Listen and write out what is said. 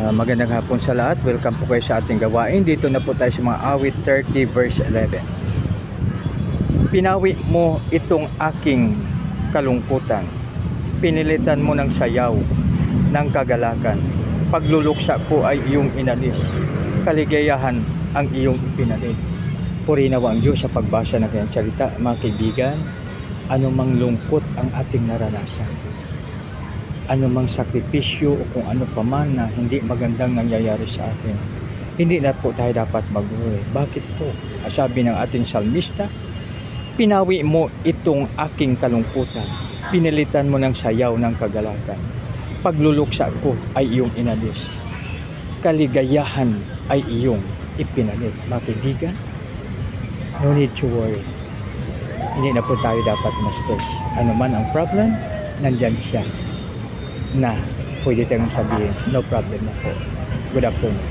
Magandang hapon sa lahat. Welcome po kayo sa ating gawain. Dito na po tayo sa mga awit 30 verse 11. Pinawi mo itong aking kalungkutan. Pinilitan mo ng sayaw ng kagalakan. Pagluluksa ko ay iyong inalis. Kaligayahan ang iyong ipinalit. Purinawa ang Diyos sa pagbasa ng kanyang salita. Mga kaibigan, anumang lungkot ang ating naranasan, anumang sakripisyo o kung ano pa man na hindi magandang nangyayari sa atin, hindi na po tayo dapat mag-worry. Bakit po? Sabi ng ating salmista, pinawi mo itong aking kalungkutan, pinilitan mo ng sayaw ng kagalakan. Pagluluksa ko ay iyong inalis. Kaligayahan ay iyong ipinalit. Mga kaibigan, no need to worry. Hindi na po tayo dapat ma-stress. Ano man ang problem, nandyan siya na pwede tayong sabihin, no problem na po. Good afternoon.